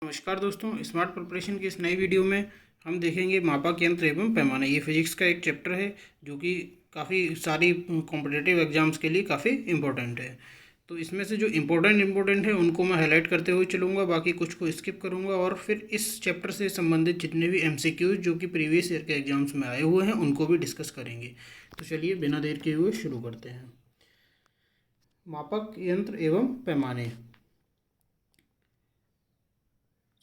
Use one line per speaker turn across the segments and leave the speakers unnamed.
नमस्कार दोस्तों, smart preparation की इस नई वीडियो में हम देखेंगे मापक यंत्र एवं पैमाने। ये फिजिक्स का एक चैप्टर है जो कि काफ़ी सारी कॉम्पिटिटिव एग्जाम्स के लिए काफ़ी इम्पोर्टेंट है। तो इसमें से जो इम्पोर्टेंट है उनको मैं हाईलाइट करते हुए चलूँगा, बाकी कुछ को स्किप करूँगा और फिर इस चैप्टर से संबंधित जितने भी MCQs जो कि प्रीवियस ईयर के एग्जाम्स में आए हुए हैं उनको भी डिस्कस करेंगे। तो चलिए बिना देर किए हुए शुरू करते हैं। मापक यंत्र एवं पैमाने।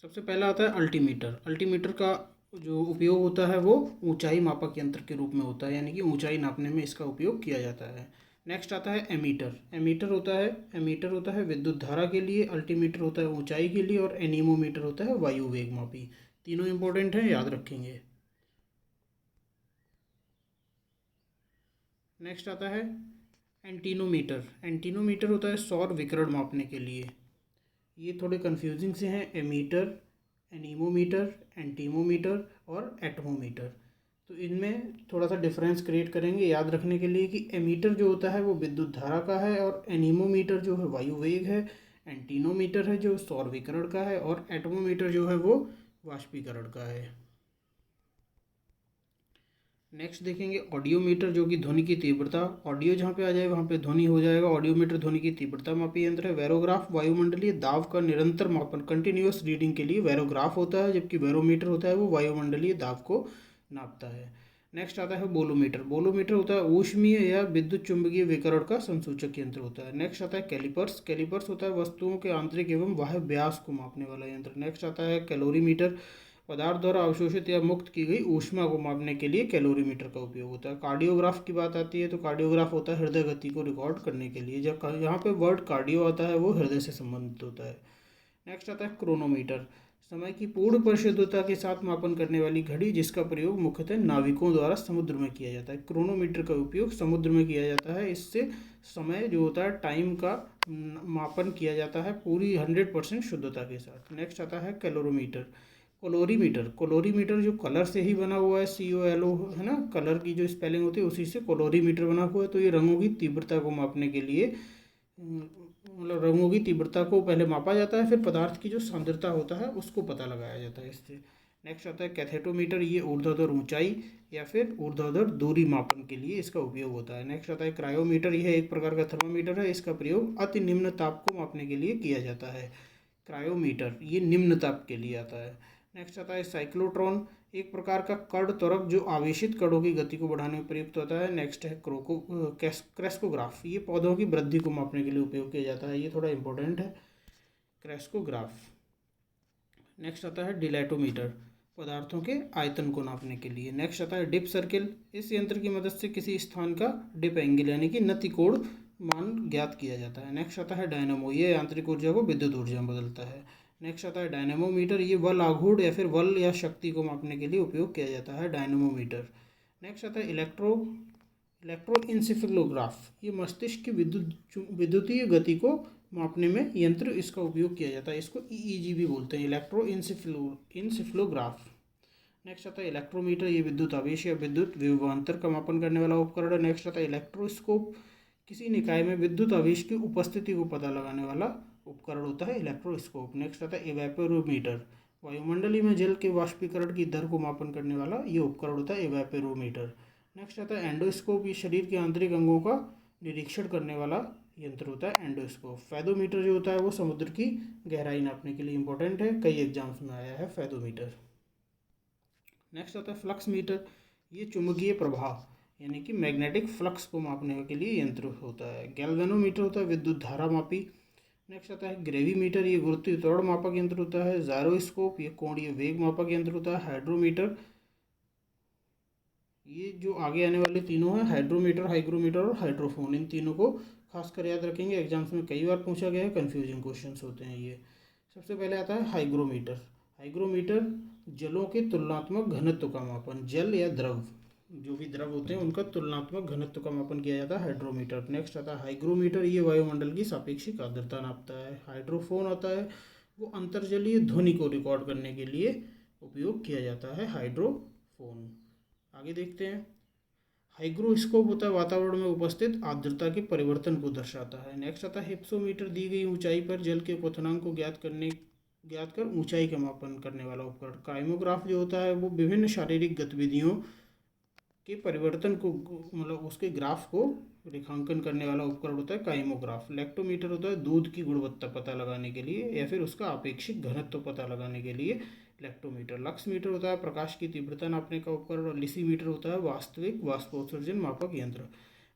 सबसे पहला आता है अल्टीमीटर। अल्टीमीटर का जो उपयोग होता है वो ऊंचाई मापक यंत्र के रूप में होता है, यानी कि ऊंचाई नापने में इसका उपयोग किया जाता है। नेक्स्ट आता है एमीटर। एमीटर होता है विद्युत धारा के लिए, अल्टीमीटर होता है ऊंचाई के लिए और एनीमोमीटर होता है वायु वेग मापी। तीनों इंपॉर्टेंट हैं, याद रखेंगे। नेक्स्ट आता है एंटीनोमीटर। एंटीनोमीटर होता है सौर विकिरण मापने के लिए। ये थोड़े कन्फ्यूजिंग से हैं, एमीटर, एनीमोमीटर, एंटीमोमीटर और एटमोमीटर। तो इनमें थोड़ा सा डिफरेंस क्रिएट करेंगे याद रखने के लिए कि एमीटर जो होता है वो विद्युत धारा का है और एनीमोमीटर जो है वायु वेग है, एंटीनोमीटर है जो सौर विकिरण का है और एटमोमीटर जो है वो वाष्पीकरण का है। नेक्स्ट देखेंगे ऑडियोमीटर, जो कि ध्वनि की तीव्रता, ऑडियो जहाँ पे आ जाए वहाँ पे ध्वनि हो जाएगा। ऑडियोमीटर ध्वनि की तीव्रता मापी यंत्र है। वेरोग्राफ वायुमंडलीय दाब का निरंतर मापन, कंटिन्यूअस रीडिंग के लिए वेरोग्राफ होता है, जबकि वेरोमीटर होता है वो वायुमंडलीय दाब को नापता है। नेक्स्ट आता है बोलोमीटर। बोलोमीटर होता है ऊष्मीय या विद्युत चुंबकीय विकिरण का संसूचक यंत्र होता है। नेक्स्ट आता है कैलिपर्स। कैलिपर्स होता है वस्तुओं के आंतरिक एवं बाह्य व्यास को मापने वाला यंत्र। नेक्स्ट आता है कैलोरीमीटर। पदार्थ द्वारा अवशोषित या मुक्त की गई ऊष्मा को मापने के लिए कैलोरीमीटर का उपयोग होता है। कार्डियोग्राफ की बात आती है तो कार्डियोग्राफ होता है हृदय गति को रिकॉर्ड करने के लिए। जब यहाँ पे वर्ड कार्डियो आता है वो हृदय से संबंधित होता है। नेक्स्ट आता है क्रोनोमीटर। समय की पूर्ण परिशुद्धता के साथ मापन करने वाली घड़ी, जिसका प्रयोग मुख्यतः नाविकों द्वारा समुद्र में किया जाता है। क्रोनोमीटर का उपयोग समुद्र में किया जाता है। इससे समय जो होता है टाइम का मापन किया जाता है पूरी 100% शुद्धता के साथ। नेक्स्ट आता है कैलोरीमीटर। कोलोरीमीटर जो कलर से ही बना हुआ है, COLO है ना, कलर की जो स्पेलिंग होती है उसी से कोलोरीमीटर बना हुआ है। तो ये रंगों की तीव्रता को मापने के लिए, मतलब रंगों की तीव्रता को पहले मापा जाता है, फिर पदार्थ की जो सांद्रता होता है उसको पता लगाया जाता है इससे। नेक्स्ट आता है कैथेटोमीटर। ये ऊर्ध्वाधर ऊंचाई या फिर ऊर्ध्वाधर दूरी मापन के लिए इसका उपयोग होता है। नेक्स्ट आता है क्रायोमीटर। यह एक प्रकार का थर्मामीटर है। इसका प्रयोग अति निम्न ताप को मापने के लिए किया जाता है। क्रायोमीटर ये निम्न ताप के लिए आता है। नेक्स्ट आता है साइक्लोट्रॉन। एक प्रकार का कण त्वरक जो आवेशित कणों की गति को बढ़ाने में प्रयुक्त होता है। नेक्स्ट है क्रेस्कोग्राफ। ये पौधों की वृद्धि को मापने के लिए उपयोग किया जाता है। ये थोड़ा इंपॉर्टेंट है, क्रेस्कोग्राफ। नेक्स्ट आता है डिलैटोमीटर, पदार्थों के आयतन को नापने के लिए। नेक्स्ट आता है डिप सर्किल। इस यंत्र की मदद से किसी स्थान का डिप एंगल यानी कि नतिकोण मान ज्ञात किया जाता है। नेक्स्ट आता है डायनामो। ये यांत्रिक ऊर्जा को विद्युत ऊर्जा में बदलता है। नेक्स्ट आता है डायनेमोमीटर। ये बल आघूर्ण या फिर बल या शक्ति को मापने के लिए उपयोग किया जाता है, डायनेमोमीटर। नेक्स्ट आता है इलेक्ट्रोइंसेफेलोग्राफ। ये मस्तिष्क की विद्युतीय गति को मापने में यंत्र इसका उपयोग किया जाता है। इसको EEG भी बोलते हैं, इलेक्ट्रोइंसेफेलोग्राफ। नेक्स्ट आता है इलेक्ट्रोमीटर। ये विद्युत आवेश या विद्युत विभवांतर का मापन करने वाला उपकरण है। नेक्स्ट आता है इलेक्ट्रोस्कोप। किसी निकाय में विद्युत आवेश की उपस्थिति को पता लगाने वाला उपकरण होता है इलेक्ट्रोस्कोप। नेक्स्ट आता है इवेपोरोमीटर। वायुमंडलीय में जल के वाष्पीकरण की दर को मापन करने वाला ये उपकरण होता है इवेपोरोमीटर। नेक्स्ट आता है एंडोस्कोप। ये शरीर के आंतरिक अंगों का निरीक्षण करने वाला यंत्र होता है एंडोस्कोप। फैदोमीटर जो होता है वो समुद्र की गहराई नापने के लिए इंपॉर्टेंट है, कई एग्जाम्स में आया है फैदोमीटर। नेक्स्ट आता है फ्लक्स मीटर। ये चुंबकीय प्रवाह यानी कि मैग्नेटिक फ्लक्स को मापने के लिए यंत्र होता है। गैल्वेनोमीटर होता है विद्युत धारा मापी। नेक्स्ट आता है ग्रेविमीटर। ये गुरुत्वीय त्वरण मापक यंत्र होता है। जायरोस्कोप। ये कोणीय वेग मापक यंत्र होता है। हाइड्रोमीटर। ये जो आगे आने वाले तीनों हैं, हाइड्रोमीटर, हाइग्रोमीटर और हाइड्रोफोन, इन तीनों को खासकर याद रखेंगे, एग्जाम्स में कई बार पूछा गया है, कन्फ्यूजिंग क्वेश्चंस होते हैं ये। सबसे पहले आता है हाइग्रोमीटर। हाइग्रोमीटर जलों के तुलनात्मक घनत्व का मापन, जल या द्रव, जो भी द्रव होते हैं उनका तुलनात्मक घनत्व का मापन किया जाता है, हाइड्रोमीटर। नेक्स्ट आता है हाइग्रोमीटर। ये वायुमंडल की सापेक्षिक आर्द्रता नापता है। हाइड्रोफोन आता है वो अंतर्जलीय ध्वनि को रिकॉर्ड करने के लिए उपयोग किया जाता है, हाइड्रोफोन। आगे देखते हैं। हाइग्रोस्कोप होता है वातावरण में उपस्थित आर्द्रता के परिवर्तन को दर्शाता है। नेक्स्ट आता है हिप्सोमीटर। दी गई ऊंचाई पर जल के क्वथनांक को ज्ञात करने ज्ञात कर ऊंचाई का मापन करने वाला उपकरण। काइमोग्राफ जो होता है वो विभिन्न शारीरिक गतिविधियों के परिवर्तन को मतलब उसके ग्राफ को रेखांकन करने वाला उपकरण होता है काइमोग्राफ। लैक्टोमीटर होता है दूध की गुणवत्ता पता लगाने के लिए या फिर उसका आपेक्षिक घनत्व पता लगाने के लिए लैक्टोमीटर। लक्स मीटर होता है प्रकाश की तीव्रता नापने का उपकरण। और लिसीमीटर होता है वास्तविक वाष्पोत्सर्जन मापक यंत्र।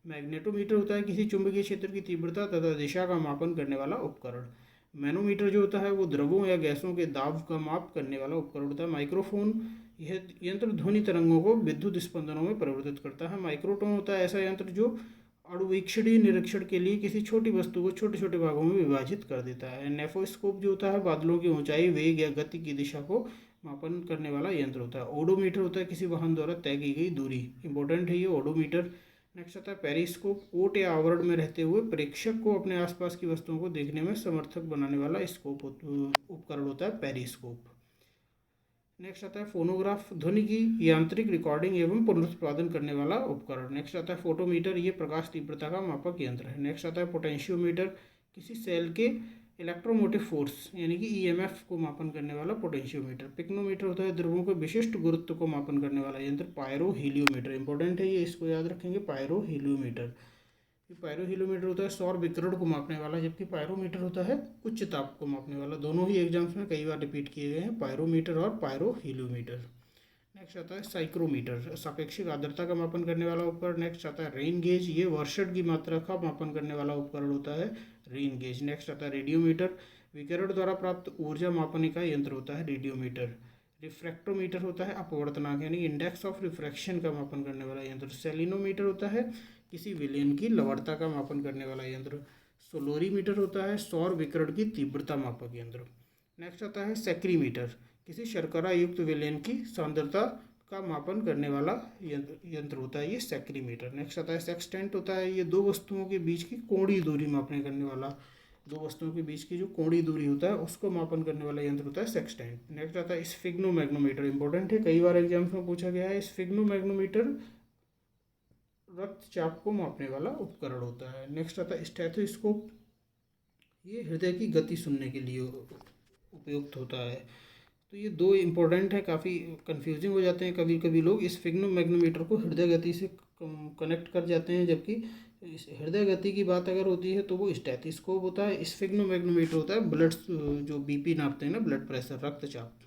मैग्नेटोमीटर होता है किसी चुंबकीय क्षेत्र की तीव्रता तथा दिशा का मापन करने वाला उपकरण। मैनोमीटर जो होता है वो द्रवों या गैसों के दाब का माप करने वाला उपकरण होता है। माइक्रोफोन यह यंत्र ध्वनि तरंगों को विद्युत स्पंदनों में परिवर्तित करता है। माइक्रोटोन होता है ऐसा यंत्र जो अणुवीक्षणीय निरीक्षण के लिए किसी छोटी वस्तु को छोटे छोटे भागों में विभाजित कर देता है। नेफोस्कोप जो होता है बादलों की ऊंचाई वेग या गति की दिशा को मापन करने वाला यंत्र होता है। ओडोमीटर होता है किसी वाहन द्वारा तय की गई दूरी। इंपॉर्टेंट है ये ओडोमीटर। नेक्स्ट आता है पेरिस्कोप। ओट या आवरण में रहते हुए प्रेक्षक को अपने आसपास की वस्तुओं को देखने में समर्थक बनाने वाला स्कोप उपकरण होता है पेरिस्कोप। नेक्स्ट आता है फोनोग्राफ। ध्वनि की यांत्रिक रिकॉर्डिंग एवं पुनरुत्पादन करने वाला उपकरण। नेक्स्ट आता है फोटोमीटर। ये प्रकाश तीव्रता का मापक यंत्र है। नेक्स्ट आता है पोटेंशियोमीटर। किसी सेल के इलेक्ट्रोमोटिव फोर्स यानी कि ईएमएफ को मापन करने वाला पोटेंशियोमीटर। पिक्नोमीटर होता है द्रव्यों के विशिष्ट गुरुत्व को मापन करने वाला यंत्र। पायरो हीलियोमीटर इंपॉर्टेंट है ये, इसको याद रखेंगे। पायरो हीलियोमीटर। पायरो हीलियोमीटर होता है सौर विकिरण को मापने वाला, जबकि पायरोमीटर होता है उच्च ताप को मापने वाला। दोनों ही एग्जाम्स में कई बार रिपीट किए गए हैं, पायरोमीटर और पायरो हीलियोमीटर। नेक्स्ट आता है साइक्रोमीटर। सापेक्षिक आर्द्रता का मापन करने वाला उपकरण। नेक्स्ट आता है रेन गेज। ये वर्षण की मात्रा का मापन करने वाला उपकरण होता है रेन गेज। नेक्स्ट आता है रेडियोमीटर। विकिरण द्वारा प्राप्त ऊर्जा मापने का यंत्र होता है रेडियोमीटर। रिफ्रैक्टोमीटर होता है अपवर्तनांक यानी इंडेक्स ऑफ रिफ्रैक्शन का मापन करने वाला यंत्र। सेलिनोमीटर होता है किसी विलयन की लवणता का मापन करने वाला यंत्र। सोलोरीमीटर होता है सौर विकिरण की तीव्रता मापक यंत्र। नेक्स्ट आता है सेक्रीमीटर। किसी शर्करा युक्त विलयन की सांद्रता का मापन करने वाला यंत्र होता है ये सेक्रीमीटर। नेक्स्ट आता है सेक्सटेंट। होता है ये दो वस्तुओं के बीच की कोणीय दूरी मापने करने वाला, दो वस्तुओं के बीच की जो कोणीय दूरी होता है उसको मापन करने वाला यंत्र होता है सेक्सटेंट। नेक्स्ट आता है स्फिग्नोमैग्नोमीटर। इंपॉर्टेंट है, कई बार एग्जाम्स में पूछा गया है। स्फिग्नोमैग्नोमीटर रक्तचाप को मापने वाला उपकरण होता है। नेक्स्ट आता है स्टेथोस्कोप। ये हृदय की गति सुनने के लिए उपयुक्त होता है। तो ये दो इम्पोर्टेंट है, काफ़ी कंफ्यूजिंग हो जाते हैं कभी कभी लोग। इस स्फिग्नोमैग्नोमीटर को हृदय गति से कनेक्ट कर जाते हैं, जबकि हृदय गति की बात अगर होती है तो वो स्टेथोस्कोप होता है। स्फिग्नोमैग्नोमीटर होता है ब्लड, जो बीपी नापते हैं ना, ब्लड प्रेशर, रक्तचाप।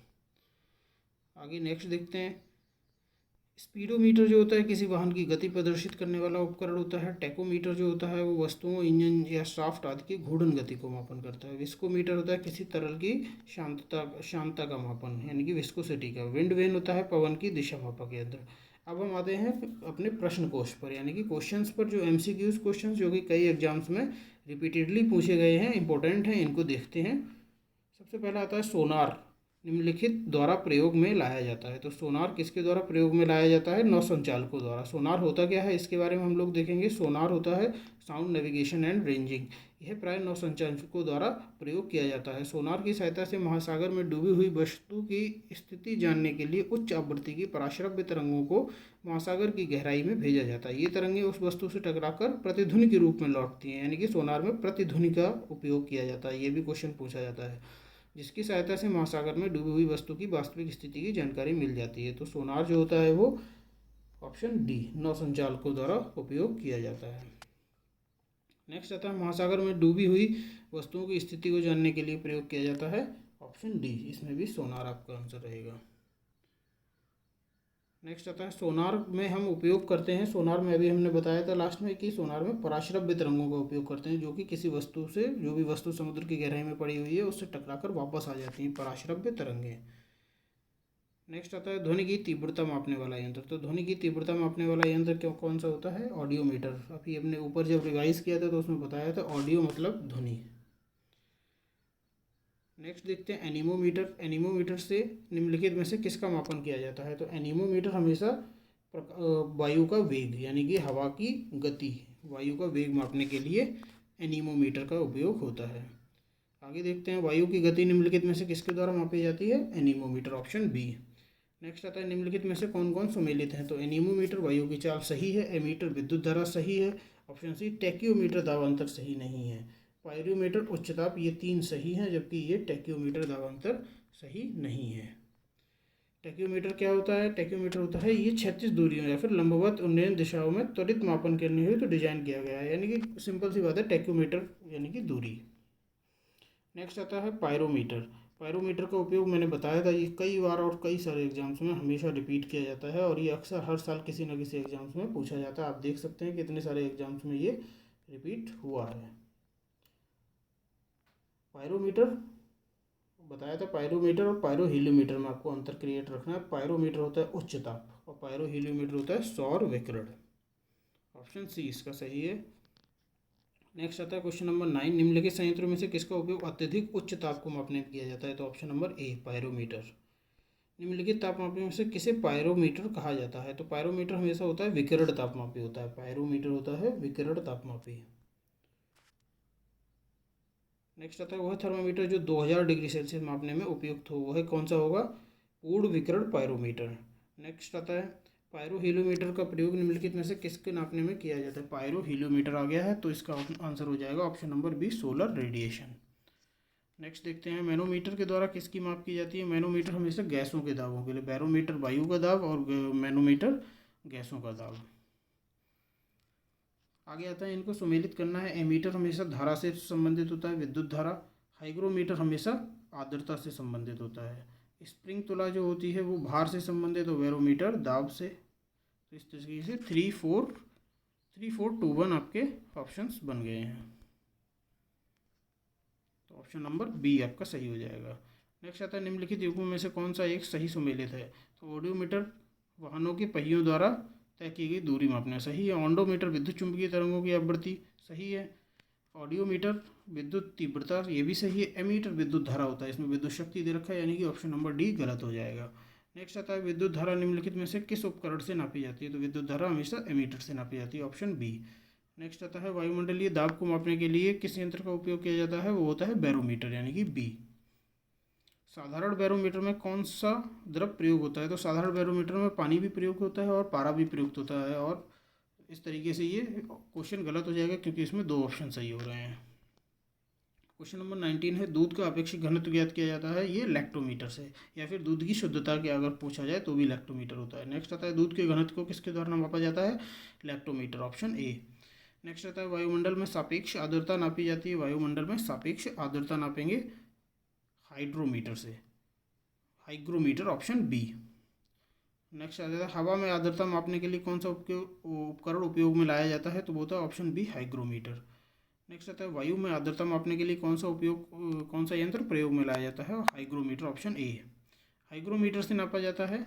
आगे नेक्स्ट देखते हैं। स्पीडोमीटर जो होता है किसी वाहन की गति प्रदर्शित करने वाला उपकरण होता है। टेकोमीटर जो होता है वो वस्तुओं, इंजन या शाफ्ट आदि की घूर्णन गति को मापन करता है। विस्कोमीटर होता है किसी तरल की शांतता का मापन यानी कि विस्कोसिटी का। विंड वेन होता है पवन की दिशा मापक यंत्र। अब हम आते हैं अपने प्रश्न कोश पर यानी कि क्वेश्चंस पर, जो MCQs क्वेश्चंस जो कि कई एग्जाम्स में रिपीटेडली पूछे गए हैं, इंपॉर्टेंट हैं, इनको देखते हैं। सबसे पहला आता है सोनार निम्नलिखित द्वारा प्रयोग में लाया जाता है। तो सोनार किसके द्वारा प्रयोग में लाया जाता है? नौसंचालकों द्वारा। सोनार होता क्या है इसके बारे में हम लोग देखेंगे। सोनार होता है साउंड नेविगेशन एंड रेंजिंग। यह प्राय नौसंचालकों द्वारा प्रयोग किया जाता है। सोनार की सहायता से महासागर में डूबी हुई वस्तु की स्थिति जानने के लिए उच्च आवृत्ति की पराश्रव्य तरंगों को महासागर की गहराई में भेजा जाता है। ये तरंगें उस वस्तु से टकराकर प्रतिध्वनि के रूप में लौटती हैं, यानी कि सोनार में प्रतिध्वनि का उपयोग किया जाता है। ये भी क्वेश्चन पूछा जाता है, जिसकी सहायता से महासागर में डूबी हुई वस्तु की वास्तविक स्थिति की जानकारी मिल जाती है। तो सोनार जो होता है वो ऑप्शन डी, नौसंचालकों द्वारा उपयोग किया जाता है। नेक्स्ट आता है महासागर में डूबी हुई वस्तुओं की स्थिति को जानने के लिए प्रयोग किया जाता है, ऑप्शन डी, इसमें भी सोनार आपका आंसर रहेगा। नेक्स्ट आता है सोनार में हम उपयोग करते हैं। सोनार में अभी हमने बताया था लास्ट में कि सोनार में पराश्रव्य तरंगों का उपयोग करते हैं, जो कि किसी वस्तु से, जो भी वस्तु समुद्र की गहराई में पड़ी हुई है उससे टकराकर वापस आ जाती हैं, पराश्रव्य तरंगें। नेक्स्ट आता है ध्वनि की तीव्रता मापने वाला यंत्र। तो ध्वनि की तीव्रता मापने वाला यंत्र क्यों कौन सा होता है? ऑडियोमीटर। अभी हमने ऊपर जब रिवाइज किया था तो उसमें बताया था ऑडियो मतलब ध्वनि। नेक्स्ट देखते हैं एनीमोमीटर। एनीमोमीटर से निम्नलिखित में से किसका मापन किया जाता है? तो एनीमोमीटर हमेशा वायु का वेग यानी कि हवा की गति, वायु का वेग मापने के लिए एनीमोमीटर का उपयोग होता है। आगे देखते हैं वायु की गति निम्नलिखित में से किसके द्वारा मापी जाती है? Anemometer, option B. नेक्स्ट आता है निम्नलिखित में से कौन कौन सम्मिलित हैं? तो एनीमोमीटर वायु की चाल सही है, एमीटर विद्युत धारा सही है, ऑप्शन सी टैक्योमीटर दाब अंतर सही नहीं है। पायरोमीटर, उच्च ताप, ये 3 सही हैं, जबकि ये टैक्योमीटर दाबांतर सही नहीं है। टैक्योमीटर क्या होता है? टैक्योमीटर होता है ये 36 दूरियों या फिर लंबवत उन्नयन दिशाओं में त्वरित मापन करने हेतु तो डिजाइन किया गया है, यानी कि सिंपल सी बात है, टैक्योमीटर यानी कि दूरी। नेक्स्ट आता है पायरोमीटर। पायरोमीटर का उपयोग मैंने बताया था, ये कई बार और कई सारे एग्जाम्स में हमेशा रिपीट किया जाता है और ये अक्सर हर साल किसी न किसी एग्जाम्स में पूछा जाता है। आप देख सकते हैं कि इतने सारे एग्जाम्स में ये रिपीट हुआ है। पायरोमीटर बताया था, पायरोमीटर और पायरोहीलियोमीटर में आपको अंतर क्रिएट रखना है। पायरोमीटर होता है उच्च ताप और पायरोहीलियोमीटर होता है सौर विकिरण। ऑप्शन सी इसका सही है। नेक्स्ट आता है क्वेश्चन नंबर 9, निम्नलिखित संयंत्रों में से किसका उपयोग अत्यधिक उच्च ताप को मापने में किया जाता है? तो ऑप्शन नंबर ए पायरोमीटर। निम्नलिखित तापमापी में से किसे पायरोमीटर कहा जाता है? तो पायरोमीटर हमेशा होता है विकिरण तापमापी होता है। पायरोमीटर होता है विकिरण तापमापी। नेक्स्ट आता है वह थर्मामीटर जो 2000 डिग्री सेल्सियस मापने में उपयुक्त हो, वह कौन सा होगा? पूर्ण विकिरण पायरोमीटर। नेक्स्ट आता है पायरोहीलियोमीटर का प्रयोग निम्नलिखित में से किसके नापने में किया जाता है? पायरोहीलियोमीटर आ गया है, तो इसका आंसर हो जाएगा option number B solar radiation. Next देखते हैं मैनोमीटर के द्वारा किसकी माप की जाती है? मैनोमीटर हमेशा गैसों के दाबों के लिए, बैरोमीटर वायु का दाब और मैनोमीटर गैसों का दाब। आगे आता है इनको सुमेलित करना है। एमीटर हमेशा धारा से संबंधित होता है, विद्युत धारा। हाइग्रोमीटर हमेशा आर्द्रता से संबंधित होता है। स्प्रिंग तुला जो होती है वो भार से संबंधित, और बैरोमीटर दाब से। तो इस तरीके से 3 4 2 1 आपके ऑप्शंस बन गए हैं, तो ऑप्शन नंबर बी आपका सही हो जाएगा। नेक्स्ट आता है निम्नलिखित युग्मों में से कौन सा एक सही सुमेलित है? तो ऑडियोमीटर वाहनों के पहियों द्वारा तय की गई दूरी मापना सही है। ऑन्डोमीटर विद्युत चुंबकीय तरंगों की आवृत्ति सही है। ऑडियोमीटर विद्युत तीव्रता, ये भी सही है। एमीटर विद्युत धारा होता है, इसमें विद्युत शक्ति दे रखा है, यानी कि ऑप्शन नंबर डी गलत हो जाएगा। नेक्स्ट आता है विद्युत धारा निम्नलिखित में से किस उपकरण से नापी जाती है? तो विद्युत धारा हमेशा एमीटर से नापी जाती है, ऑप्शन बी। नेक्स्ट आता है वायुमंडलीय दाब को मापने के लिए किस यंत्र का उपयोग किया जाता है? वो होता है बैरोमीटर, यानी कि बी। साधारण बैरोमीटर में कौन सा द्रव प्रयोग होता है? तो साधारण बैरोमीटर में पानी भी प्रयोग होता है और पारा भी प्रयुक्त होता है, और इस तरीके से ये क्वेश्चन गलत हो जाएगा क्योंकि इसमें 2 ऑप्शन सही हो रहे हैं। क्वेश्चन नंबर 19 है दूध का अपेक्षित घनत्व ज्ञात किया जाता है, ये लैक्टोमीटर से, या फिर दूध की शुद्धता के अगर पूछा जाए तो भी लैक्टोमीटर होता है। नेक्स्ट आता है दूध के घनत्व को किसके द्वारा मापा जाता है? Lactometer, option A. नेक्स्ट आता है वायुमंडल में सापेक्ष आर्द्रता नापी जाती है, वायुमंडल में सापेक्ष आर्द्रता नापेंगे हाइड्रोमीटर से, हाइग्रोमीटर, ऑप्शन बी। नेक्स्ट आ जाता है हवा में आर्द्रता मापने के लिए कौन सा उपकरण उपयोग में लाया जाता है? तो वो होता है ऑप्शन बी हाइग्रोमीटर। नेक्स्ट आता है वायु में आर्द्रता मापने के लिए कौन सा यंत्र प्रयोग में लाया जाता है? Hygrometer, option A. हाइग्रोमीटर से नापा जाता है,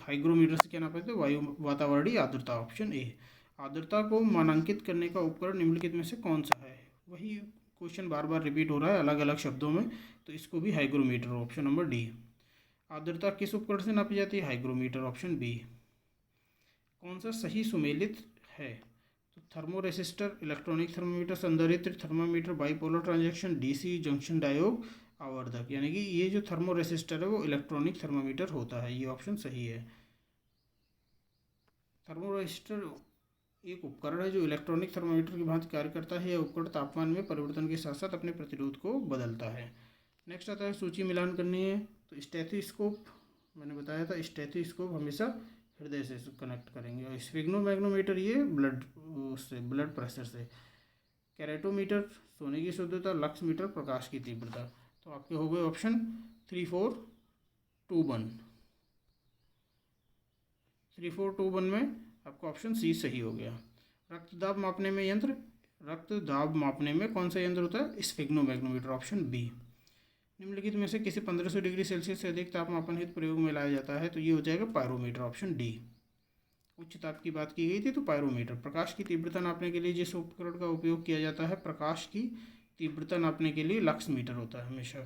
हाइग्रोमीटर से क्या नापा जाता है? वायु वातावरणीय आर्द्रता, ऑप्शन ए। आर्द्रता को मानांकित करने का उपकरण निम्नलिखित में से कौन सा है? वही क्वेश्चन बार बार रिपीट हो रहा है अलग अलग शब्दों में, तो इसको भी हाइग्रोमीटर, ऑप्शन नंबर डी। आर्द्रता किस उपकरण से नापी जाती है? Hygrometer, option B. कौन सा सही सुमेलित है? तो थर्मोरेसिस्टर, इलेक्ट्रॉनिक थर्मोमीटर, संधारित्र thermometer, bipolar transaction, DC junction diode, आवर्धक, यानी कि ये जो थर्मोरेसिस्टर है वो इलेक्ट्रॉनिक थर्मामीटर होता है, ये ऑप्शन सही है। थर्मोरेसिस्टर एक उपकरण है जो इलेक्ट्रॉनिक थर्मामीटर की भांति कार्य करता है। यह उपकरण तापमान में परिवर्तन के साथ साथ अपने प्रतिरोध को बदलता है। नेक्स्ट आता है सूची मिलान करनी है, तो स्टेथोस्कोप मैंने बताया था, स्टेथोस्कोप हमेशा हृदय से कनेक्ट करेंगे, और स्फिग्नोमैग्नोमीटर ये ब्लड प्रेशर से। कैरेटोमीटर सोने की शुद्धता, लक्स मीटर प्रकाश की तीव्रता। तो आपके हो गए ऑप्शन 3 4 2 1। 3 4 2 1 में आपका ऑप्शन सी सही हो गया। रक्तदाब मापने में यंत्र, रक्तदाब मापने में कौन सा यंत्र होता है? स्फिग्नोमैग्नोमीटर, ऑप्शन बी। निम्नलिखित में से किसी 1500 डिग्री सेल्सियस से अधिक तापमापन हेतु प्रयोग में लाया जाता है? तो ये हो जाएगा पायरोमीटर, ऑप्शन डी। उच्च ताप की बात की गई थी तो पायरोमीटर। प्रकाश की तीव्रता नापने के लिए जिस उपकरण का उपयोग किया जाता है, प्रकाश की तीव्रता नापने के लिए लक्स मीटर होता है हमेशा।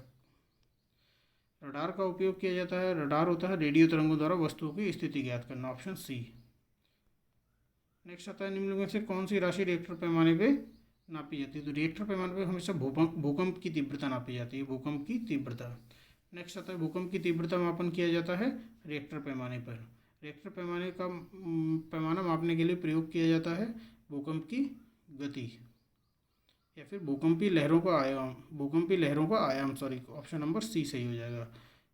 रडार का उपयोग किया जाता है, रडार होता है रेडियो तरंगों द्वारा वस्तुओं की स्थिति ज्ञात करना, ऑप्शन सी। नेक्स्ट आता है निम्न में से कौन सी राशि रिएक्टर पैमाने पे नापी जाती है? तो रिएक्टर पैमाने पे हमेशा भूकंप की तीव्रता नापी जाती है, भूकंप की तीव्रता। नेक्स्ट आता है भूकंप की तीव्रता मापन किया जाता है रिएक्टर पैमाने पर। रिएक्टर पैमाने का पैमाना मापने के लिए प्रयोग किया जाता है भूकंप की गति, या फिर भूकंपीय लहरों का आयाम, भूकंपीय लहरों का आयाम, सॉरी, ऑप्शन नंबर सी सही हो जाएगा।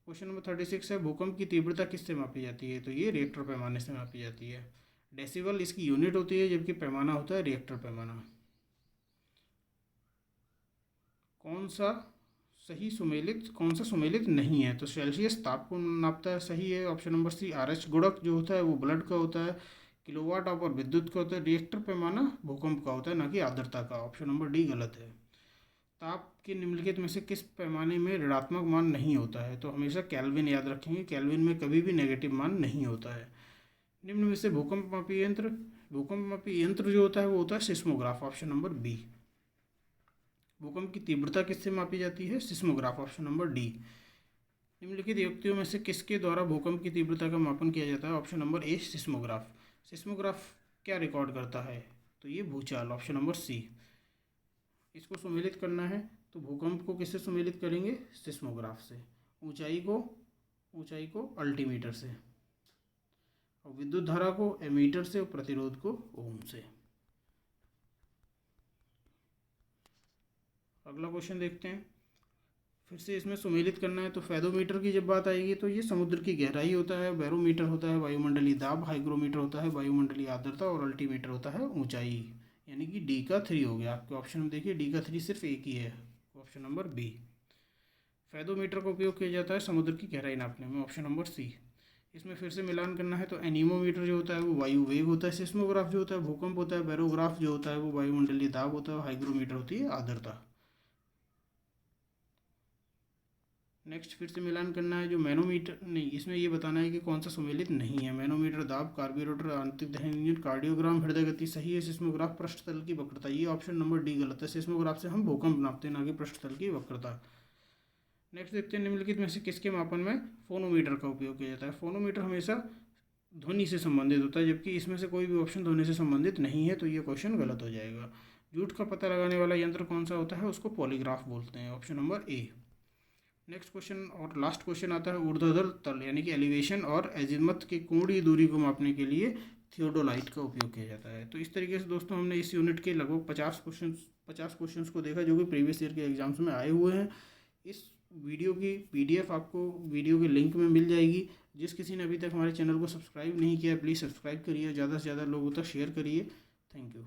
क्वेश्चन नंबर 36 है, भूकंप की तीव्रता किससे मापी जाती है? तो ये रिएक्टर पैमाने से मापी जाती है। डेसिबल इसकी यूनिट होती है, जबकि पैमाना होता है रिएक्टर पैमाना। कौन सा कौन सा सुमेलित नहीं है? तो सेल्सियस ताप को नापता है, सही है, ऑप्शन नंबर सी। आरएच गुणक जो होता है वो ब्लड का होता है। किलोवाट आवर विद्युत का होता है। रिएक्टर पैमाना भूकंप का होता है, ना कि आर्द्रता का। ऑप्शन नंबर डी गलत है। ताप के निम्नलिखित में से किस पैमाने में ऋणात्मक मान नहीं होता है? तो हमेशा केल्विन याद रखेंगे, केल्विन में कभी भी नेगेटिव मान नहीं होता है। निम्न में से भूकंप मापी यंत्र जो होता है वो होता है सिस्मोग्राफ, ऑप्शन नंबर बी। भूकंप की तीव्रता किससे मापी जाती है? Seismograph, option number D. निम्नलिखित युक्तियों में से किसके द्वारा भूकंप की तीव्रता का मापन किया जाता है? Option number A seismograph. Seismograph क्या रिकॉर्ड करता है? तो ये भूचाल, ऑप्शन नंबर सी। इसको सुमेलित करना है तो भूकंप को किससे सुमेलित करेंगे? सिस्मोग्राफ से। ऊंचाई को अल्टीमीटर से, और विद्युत धारा को एमीटर से, और प्रतिरोध को ओम से। अगला क्वेश्चन देखते हैं। फिर से इसमें सुमेलित करना है तो फेदोमीटर की जब बात आएगी तो ये समुद्र की गहराई होता है, बैरोमीटर होता है वायुमंडलीय दाब, हाइग्रोमीटर होता है वायुमंडलीय आर्द्रता, और अल्टीमीटर होता है ऊंचाई। यानी कि डी का 3 हो गया। आपके ऑप्शन में देखिए डी का 3 सिर्फ एक ही है, ऑप्शन नंबर बी। फेदोमीटर का उपयोग किया जाता है समुद्र की गहराई नापने में, ऑप्शन नंबर सी। इसमें फिर से मिलान करना है तो एनीमोमीटर जो होता है वो वायु वेग होता है, सिस्मोग्राफ जो होता है भूकंप होता है, बैरोग्राफ जो होता है वो वायुमंडलीय दाब होता है, हाइग्रोमीटर होती है आर्द्रता। नेक्स्ट फिर से मिलान करना है जो मैनोमीटर, नहीं, इसमें ये बताना है कि कौन सा सुमेलित नहीं है। मैनोमीटर दाब, कार्बोरेटर, आंतरिक दहन इंजन, कार्डियोग्राम हृदय गति सही है। सिस्मोग्राफ पृष्ठतल की वक्रता, ये ऑप्शन नंबर डी गलत है। सिस्मोग्राफ से हम भूकंप नापते हैं, ना कि पृष्ठतल की वक्रता। नेक्स्ट देखते हैं निम्नलिखित में से किसके मापन में फोनोमीटर का उपयोग किया जाता है? फोनोमीटर हमेशा ध्वनि से संबंधित होता है, जबकि इसमें से कोई भी ऑप्शन ध्वनि से संबंधित नहीं है, तो ये क्वेश्चन गलत हो जाएगा। झूठ का पता लगाने वाला यंत्र कौन सा होता है? उसको पॉलीग्राफ बोलते हैं, option number A. Next question और लास्ट क्वेश्चन आता है ऊर्ध्वाधर तल यानी कि एलिवेशन और एजिमथ के कोणीय दूरी को मापने के लिए थियोडोलाइट का उपयोग किया जाता है। तो इस तरीके से दोस्तों हमने इस यूनिट के लगभग 50 क्वेश्चंस को देखा जो कि प्रीवियस ईयर के एग्जाम्स में आए हुए हैं। इस वीडियो की PDF आपको वीडियो के लिंक में मिल जाएगी। जिस किसी ने अभी तक हमारे चैनल को सब्सक्राइब नहीं किया प्लीज़ सब्सक्राइब करिए, ज़्यादा से ज़्यादा लोगों तक शेयर करिए। Thank you.